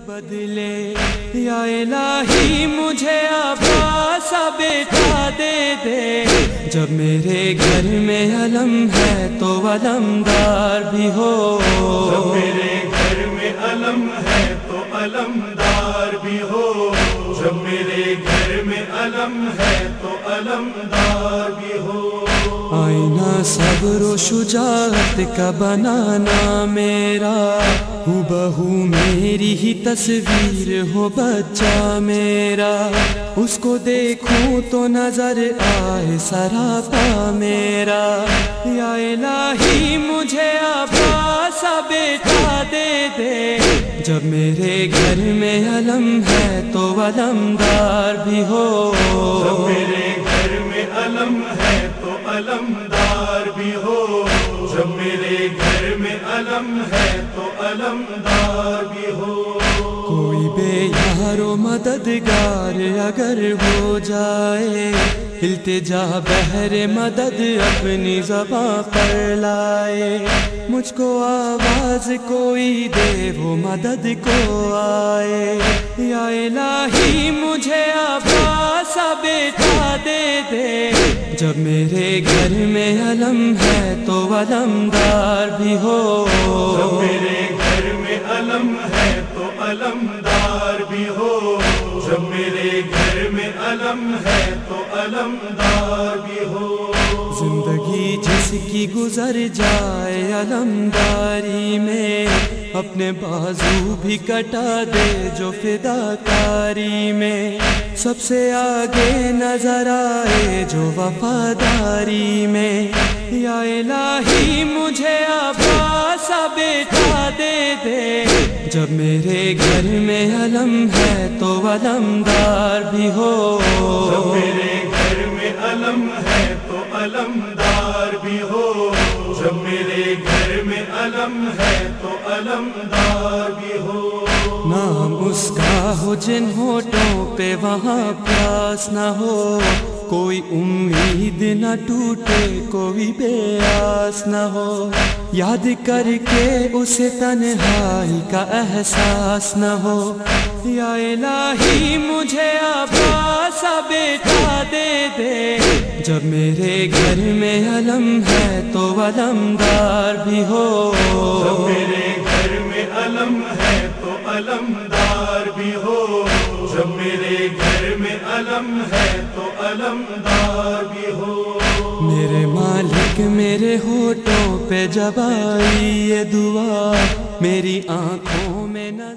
بدلے یا الہی مجھے عباس بیٹا دے دے، جب میرے گھر میں علم ہے تو علمدار بھی ہو، جب میرے گھر میں علم ہے تو علمدار بھی ہو، جب میرے گھر میں علم ہے تو علمدار بھی ہو۔ آئینہ صبر و شجاعت کا بنانا میرا، ہو بہو میری ہی تصویر ہو بچہ میرا، اس کو دیکھوں تو نظر آئے سراپا میرا، یا الہی مجھے عباس بیٹا دے دے، جب میرے گھر میں علم ہے تو علمدار بھی ہو، جب میرے گھر میں علم ہے تو علمدار بھی ہو، جب میرے گھر میں علم ہے تو علمدار بھی ہو۔ کوئی بے یار و مددگار اگر ہو جائے، التجا بہر مدد اپنی زباں پر لائے، مجھ کو آواز کوئی دے وہ مدد کو آئے، یا الہی مجھے عباس بیٹا دے دے، جب میرے گھر میں علم ہے تو علمدار بھی ہو، جب میرے گھر میں علم ہے تو علمدار بھی ہو، جب میرے گھر میں علم ہے تو علمدار بھی ہو۔ زندگی جس کی گزر جائے علمداری میں، اپنے بازو بھی کٹا دے جو فداکاری میں، سب سے آگے نظر آئے جو وفاداری میں، یا الہی مجھے عباس بیٹا دے دے، جب میرے گھر میں علم ہے تو علمدار بھی ہو، جب میرے گھر میں علم ہے تو علمدار بھی ہو، جب میرے گھر میں علم ہے تو علمدار بھی ہو۔ نام اس کا ہو جن ہونٹوں پہ وہاں پیاس نہ ہو، کوئی امید نہ ٹوٹے کوئی بے آس نہ ہو، یاد کر کے اسے تنہائی کا احساس نہ ہو، یا الہی مجھے عباس بیٹا دے دے، جب میرے گھر میں علم ہے تو علمدار بھی ہو، جب میرے گھر میں علم ہے تو علمدار بھی ہو، جب میرے گھر میں علم ہے تو علمدار بھی ہو۔ میرے مالک میرے ہونٹوں پہ جب آئی یہ دعا، میری آنکھوں میں نظر